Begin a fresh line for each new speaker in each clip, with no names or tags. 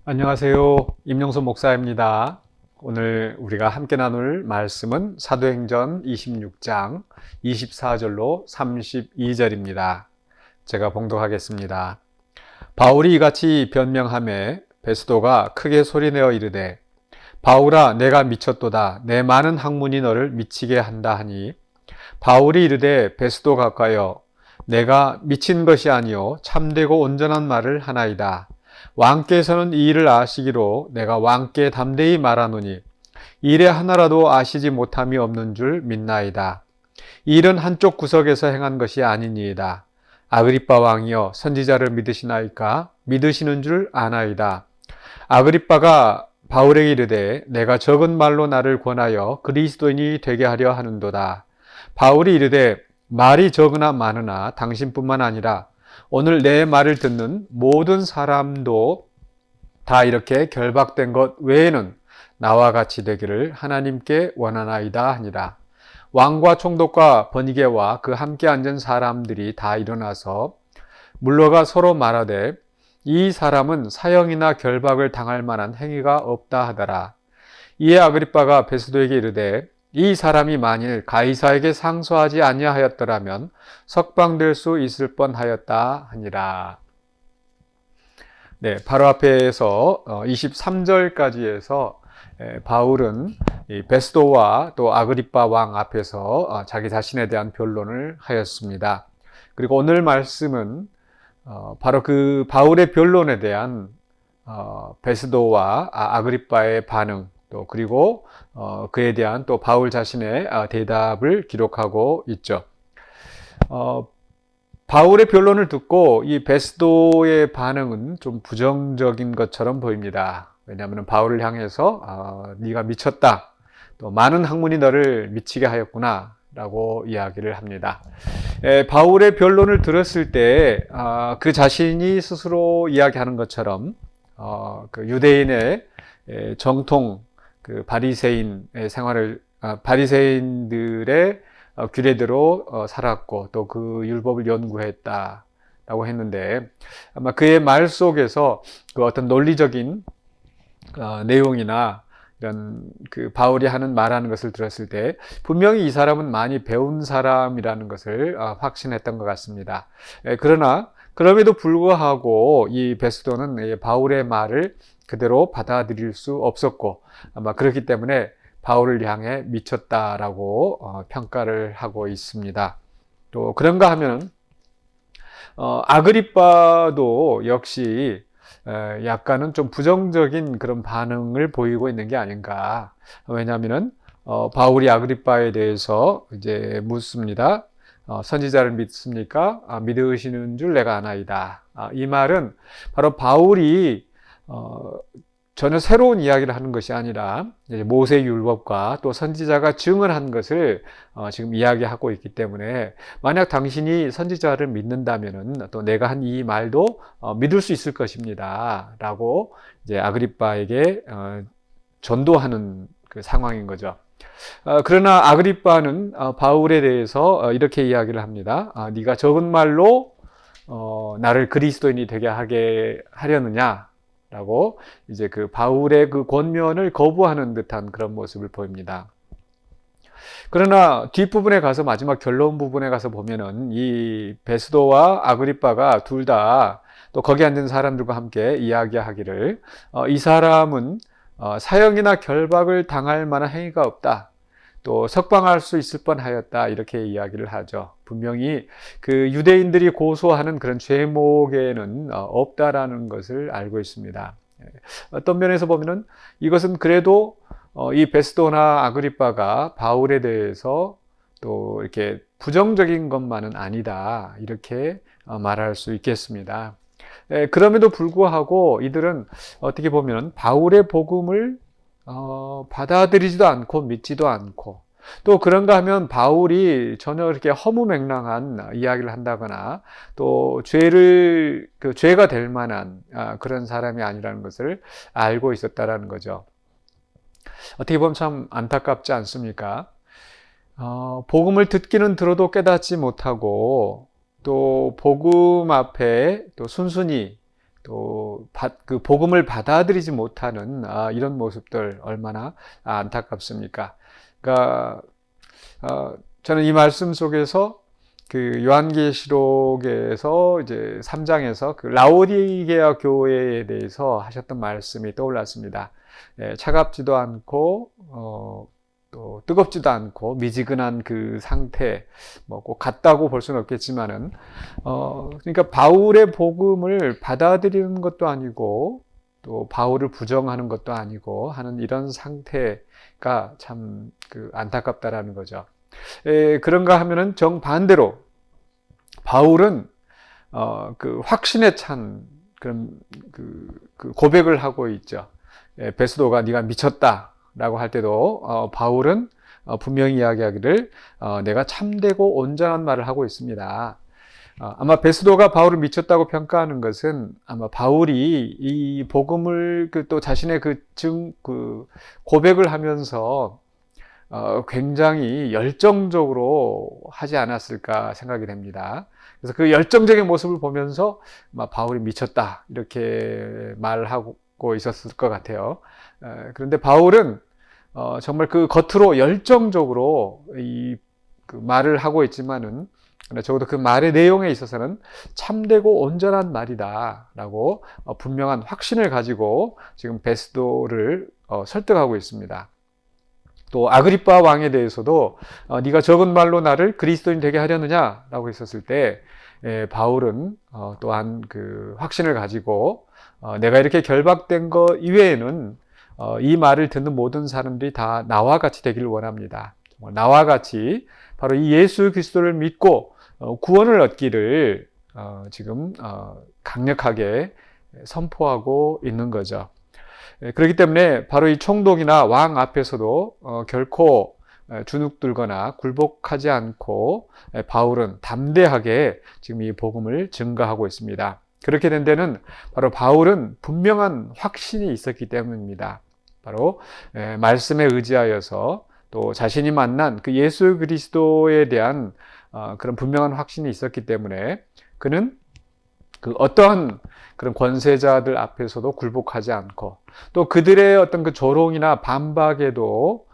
안녕하세요. 임영수 목사입니다. 오늘 우리가 함께 나눌 말씀은 사도행전 26장 24절로 32절입니다. 제가 봉독하겠습니다. 바울이 이같이 변명하매 베스도가 크게 소리내어 이르되 바울아 내가 미쳤도다. 내 많은 학문이 너를 미치게 한다 하니 바울이 이르되 베스도 가까여 내가 미친 것이 아니요 참되고 온전한 말을 하나이다. 왕께서는 이 일을 아시기로 내가 왕께 담대히 말하노니 일에 하나라도 아시지 못함이 없는 줄 믿나이다. 이 일은 한쪽 구석에서 행한 것이 아니니이다. 아그리빠 왕이여 선지자를 믿으시나이까? 믿으시는 줄 아나이다. 아그리빠가 바울에게 이르되 내가 적은 말로 나를 권하여 그리스도인이 되게 하려 하는도다. 바울이 이르되 말이 적으나 많으나 당신뿐만 아니라 오늘 내 말을 듣는 모든 사람도 다 이렇게 결박된 것 외에는 나와 같이 되기를 하나님께 원하나이다 하니라. 왕과 총독과 번이게와 그 함께 앉은 사람들이 다 일어나서 물러가 서로 말하되 이 사람은 사형이나 결박을 당할 만한 행위가 없다 하더라. 이에 아그리빠가 베스도에게 이르되 이 사람이 만일 가이사에게 상소하지 아니하였더라면 석방될 수 있을 뻔하였다 하니라. 네, 바로 앞에서 23절까지 해서 바울은 베스도와 또 아그리빠 왕 앞에서 자기 자신에 대한 변론을 하였습니다. 그리고 오늘 말씀은 바로 그 바울의 변론에 대한 베스도와 아그리빠의 반응, 또 그리고 그에 대한 또 바울 자신의 대답을 기록하고 있죠. 바울의 변론을 듣고 이 베스도의 반응은 좀 부정적인 것처럼 보입니다. 왜냐하면 바울을 향해서 네가 미쳤다, 또 많은 학문이 너를 미치게 하였구나 라고 이야기를 합니다. 바울의 변론을 들었을 때 그 자신이 스스로 이야기하는 것처럼 그 유대인의 정통 그 바리새인의 생활을 바리새인들의 규례대로 살았고 또 그 율법을 연구했다라고 했는데 아마 그의 말 속에서 그 어떤 논리적인 내용이나 이런 그 바울이 말하는 것을 들었을 때 분명히 이 사람은 많이 배운 사람이라는 것을 확신했던 것 같습니다. 그러나 그럼에도 불구하고 이 베스도는 바울의 말을 그대로 받아들일 수 없었고 아마 그렇기 때문에 바울을 향해 미쳤다라고 평가를 하고 있습니다. 또 그런가 하면 아그리빠도 역시 약간은 좀 부정적인 그런 반응을 보이고 있는 게 아닌가. 왜냐하면은 바울이 아그리빠에 대해서 이제 묻습니다. 선지자를 믿습니까? 믿으시는 줄 내가 아나이다. 이 말은 바로 바울이 전혀 새로운 이야기를 하는 것이 아니라 모세 율법과 또 선지자가 증언한 것을 지금 이야기하고 있기 때문에 만약 당신이 선지자를 믿는다면은 또 내가 한 이 말도 믿을 수 있을 것입니다. 라고 이제 아그리빠에게 전도하는 그 상황인 거죠. 그러나 아그리빠는 바울에 대해서 이렇게 이야기를 합니다. 네가 적은 말로 나를 그리스도인이 되게 하려느냐? 라고 이제 그 바울의 그 권면을 거부하는 듯한 그런 모습을 보입니다. 그러나 뒷부분에 가서 마지막 결론 부분에 가서 보면은 이 베스도와 아그리빠가 둘 다 또 거기 앉은 사람들과 함께 이야기하기를 이 사람은 사형이나 결박을 당할 만한 행위가 없다. 또 석방할 수 있을 뻔하였다. 이렇게 이야기를 하죠. 분명히 그 유대인들이 고소하는 그런 죄목에는 없다라는 것을 알고 있습니다. 어떤 면에서 보면은 이것은 그래도 이 베스도나 아그리빠가 바울에 대해서 또 이렇게 부정적인 것만은 아니다. 이렇게 말할 수 있겠습니다. 그럼에도 불구하고 이들은 어떻게 보면 바울의 복음을 받아들이지도 않고 믿지도 않고 또 그런가 하면 바울이 전혀 이렇게 허무맹랑한 이야기를 한다거나 또 죄가 될 만한 그런 사람이 아니라는 것을 알고 있었다라는 거죠. 어떻게 보면 참 안타깝지 않습니까? 복음을 듣기는 들어도 깨닫지 못하고 또 복음 앞에 또 순순히 그 복음을 받아들이지 못하는 이런 모습들 얼마나 안타깝습니까? 그러니까 저는 이 말씀 속에서 그 요한계시록에서 이제 3장에서 그 라오디게아 교회에 대해서 하셨던 말씀이 떠올랐습니다. 차갑지도 않고 또 뜨겁지도 않고 미지근한 그 상태, 뭐 꼭 같다고 볼 수는 없겠지만은 그러니까 바울의 복음을 받아들이는 것도 아니고 또 바울을 부정하는 것도 아니고 하는 이런 상태가 참 그 안타깝다라는 거죠. 그런가 하면은 정반대로 바울은 그 확신에 찬 그런 그 고백을 하고 있죠. 베스도가 네가 미쳤다라고 할 때도 바울은 분명히 이야기하기를 내가 참되고 온전한 말을 하고 있습니다. 아마 베스도가 바울을 미쳤다고 평가하는 것은 아마 바울이 이 복음을 또 자신의 그 고백을 하면서 굉장히 열정적으로 하지 않았을까 생각이 됩니다. 그래서 그 열정적인 모습을 보면서 바울이 미쳤다 이렇게 말하고 있었을 것 같아요. 그런데 바울은 정말 그 겉으로 열정적으로 그 말을 하고 있지만은 적어도 그 말의 내용에 있어서는 참되고 온전한 말이다라고 분명한 확신을 가지고 지금 베스도를 설득하고 있습니다. 또 아그리빠 왕에 대해서도 네가 적은 말로 나를 그리스도인 되게 하려느냐라고 했었을 때 바울은 또한 그 확신을 가지고 내가 이렇게 결박된 것 이외에는 이 말을 듣는 모든 사람들이 다 나와 같이 되기를 원합니다. 나와 같이 바로 이 예수 그리스도를 믿고 구원을 얻기를 지금 강력하게 선포하고 있는 거죠. 그렇기 때문에 바로 이 총독이나 왕 앞에서도 결코 주눅들거나 굴복하지 않고 바울은 담대하게 지금 이 복음을 증거하고 있습니다. 그렇게 된 데는 바로 바울은 분명한 확신이 있었기 때문입니다. 바로 말씀에 의지하여서 또 자신이 만난 그 예수 그리스도에 대한 그런 분명한 확신이 있었기 때문에 그는 그 어떠한 그런 권세자들 앞에서도 굴복하지 않고 또 그들의 어떤 그 조롱이나 반박에도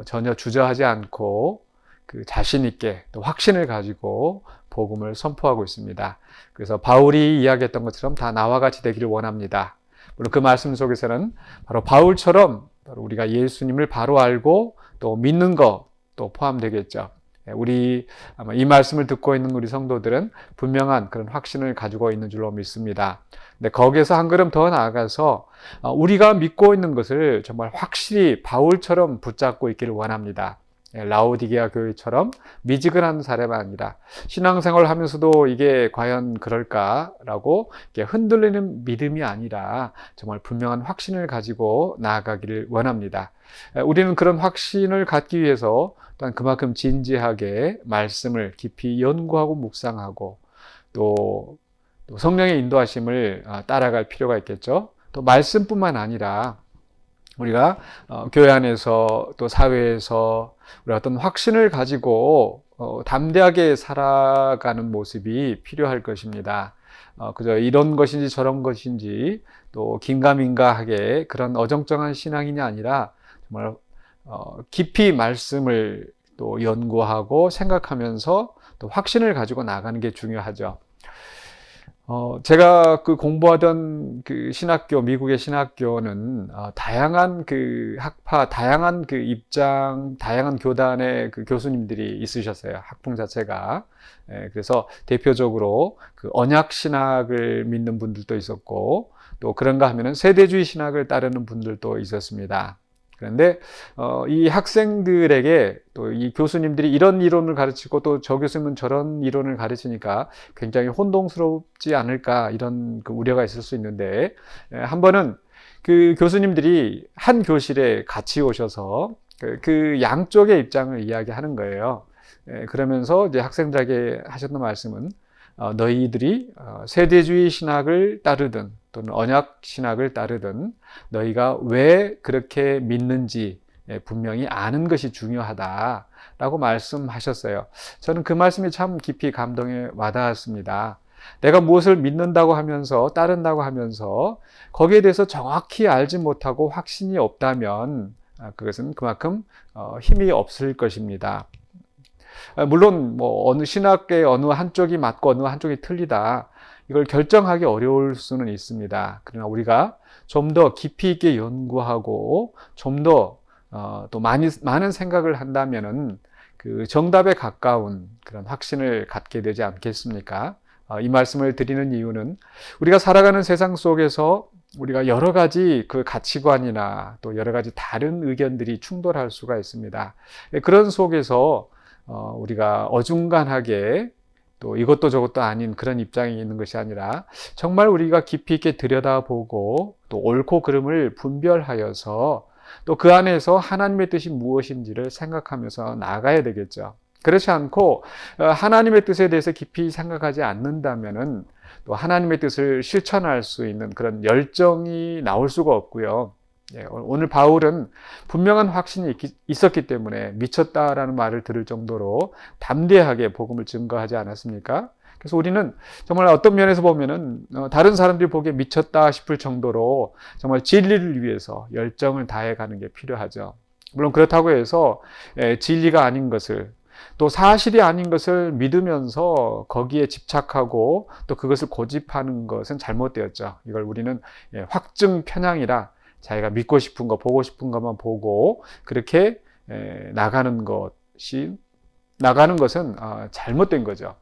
전혀 주저하지 않고 그 자신 있게 또 확신을 가지고 복음을 선포하고 있습니다. 그래서 바울이 이야기했던 것처럼 다 나와 같이 되기를 원합니다. 물론 그 말씀 속에서는 바로 바울처럼 바로 우리가 예수님을 바로 알고 또 믿는 것도 포함되겠죠. 우리 아마 이 말씀을 듣고 있는 우리 성도들은 분명한 그런 확신을 가지고 있는 줄로 믿습니다. 근데 거기에서 한 걸음 더 나아가서 우리가 믿고 있는 것을 정말 확실히 바울처럼 붙잡고 있기를 원합니다. 라오디게아 교회처럼 미지근한 사례가 아니라 신앙생활을 하면서도 이게 과연 그럴까라고 흔들리는 믿음이 아니라 정말 분명한 확신을 가지고 나아가기를 원합니다. 우리는 그런 확신을 갖기 위해서 또한 그만큼 진지하게 말씀을 깊이 연구하고 묵상하고 또 성령의 인도하심을 따라갈 필요가 있겠죠. 또 말씀뿐만 아니라 우리가 교회 안에서 또 사회에서 우리 어떤 확신을 가지고 담대하게 살아가는 모습이 필요할 것입니다. 그저 이런 것인지 저런 것인지 또 긴가민가하게 그런 어정쩡한 신앙이 아니라 정말 깊이 말씀을 또 연구하고 생각하면서 또 확신을 가지고 나가는 게 중요하죠. 제가 그 공부하던 그 신학교, 미국의 신학교는 다양한 그 학파, 다양한 그 입장, 다양한 교단의 그 교수님들이 있으셨어요. 학풍 자체가. 그래서 대표적으로 그 언약 신학을 믿는 분들도 있었고, 또 그런가 하면은 세대주의 신학을 따르는 분들도 있었습니다. 그런데 이 학생들에게 또 이 교수님들이 이런 이론을 가르치고 또 저 교수님은 저런 이론을 가르치니까 굉장히 혼동스럽지 않을까 이런 그 우려가 있을 수 있는데 한 번은 그 교수님들이 한 교실에 같이 오셔서 그 양쪽의 입장을 이야기하는 거예요. 그러면서 이제 학생들에게 하셨던 말씀은 너희들이 세대주의 신학을 따르든 또는 언약 신학을 따르든 너희가 왜 그렇게 믿는지 분명히 아는 것이 중요하다라고 말씀하셨어요. 저는 그 말씀이 참 깊이 감동에 와닿았습니다. 내가 무엇을 믿는다고 하면서 따른다고 하면서 거기에 대해서 정확히 알지 못하고 확신이 없다면 그것은 그만큼 힘이 없을 것입니다. 물론 뭐 어느 신학계 어느 한쪽이 맞고 어느 한쪽이 틀리다 이걸 결정하기 어려울 수는 있습니다. 그러나 우리가 좀 더 깊이 있게 연구하고 좀 더 또 많은 생각을 한다면은 그 정답에 가까운 그런 확신을 갖게 되지 않겠습니까? 이 말씀을 드리는 이유는 우리가 살아가는 세상 속에서 우리가 여러 가지 그 가치관이나 또 여러 가지 다른 의견들이 충돌할 수가 있습니다. 그런 속에서 우리가 어중간하게 또 이것도 저것도 아닌 그런 입장이 있는 것이 아니라 정말 우리가 깊이 있게 들여다보고 또 옳고 그름을 분별하여서 또 그 안에서 하나님의 뜻이 무엇인지를 생각하면서 나아가야 되겠죠. 그렇지 않고 하나님의 뜻에 대해서 깊이 생각하지 않는다면은 또 하나님의 뜻을 실천할 수 있는 그런 열정이 나올 수가 없고요. 오늘 바울은 분명한 확신이 있었기 때문에 미쳤다라는 말을 들을 정도로 담대하게 복음을 증거하지 않았습니까? 그래서 우리는 정말 어떤 면에서 보면은 다른 사람들이 보기에 미쳤다 싶을 정도로 정말 진리를 위해서 열정을 다해가는 게 필요하죠. 물론 그렇다고 해서 진리가 아닌 것을 또 사실이 아닌 것을 믿으면서 거기에 집착하고 또 그것을 고집하는 것은 잘못되었죠. 이걸 우리는 확증 편향이라 자기가 믿고 싶은 거, 보고 싶은 것만 보고 그렇게 나가는 것은 잘못된 거죠.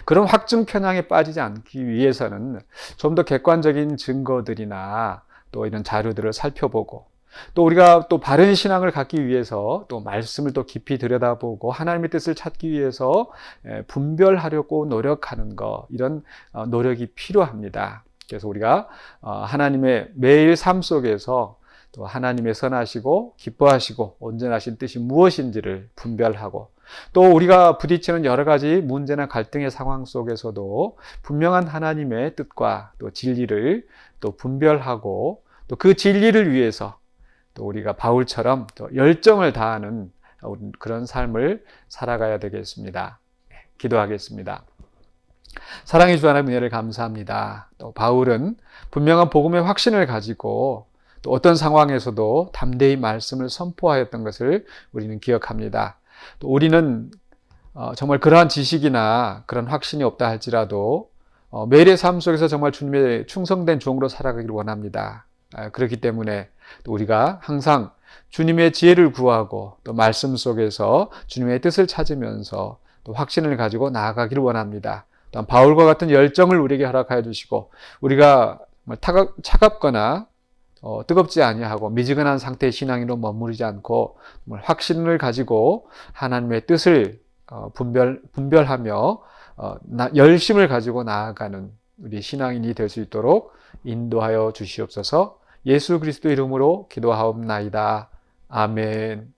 그런 확증 편향에 빠지지 않기 위해서는 좀 더 객관적인 증거들이나 또 이런 자료들을 살펴보고 또 우리가 또 바른 신앙을 갖기 위해서 또 말씀을 또 깊이 들여다보고 하나님의 뜻을 찾기 위해서 분별하려고 노력하는 것, 이런 노력이 필요합니다. 그래서 우리가 하나님의 매일 삶 속에서 또 하나님의 선하시고 기뻐하시고 온전하신 뜻이 무엇인지를 분별하고 또 우리가 부딪히는 여러 가지 문제나 갈등의 상황 속에서도 분명한 하나님의 뜻과 또 진리를 또 분별하고 또 그 진리를 위해서 또 우리가 바울처럼 또 열정을 다하는 그런 삶을 살아가야 되겠습니다. 기도하겠습니다. 사랑해 주 하나님 은혜를 감사합니다. 또 바울은 분명한 복음의 확신을 가지고 또 어떤 상황에서도 담대히 말씀을 선포하였던 것을 우리는 기억합니다. 또 우리는 정말 그러한 지식이나 그런 확신이 없다 할지라도 매일의 삶 속에서 정말 주님의 충성된 종으로 살아가기를 원합니다. 그렇기 때문에 또 우리가 항상 주님의 지혜를 구하고 또 말씀 속에서 주님의 뜻을 찾으면서 또 확신을 가지고 나아가기를 원합니다. 또한 바울과 같은 열정을 우리에게 허락하여 주시고 우리가 차갑거나 뜨겁지 아니하고 미지근한 상태의 신앙으로 머무르지 않고 확신을 가지고 하나님의 뜻을 분별하며 열심을 가지고 나아가는 우리 신앙인이 될 수 있도록 인도하여 주시옵소서. 예수 그리스도 이름으로 기도하옵나이다. 아멘.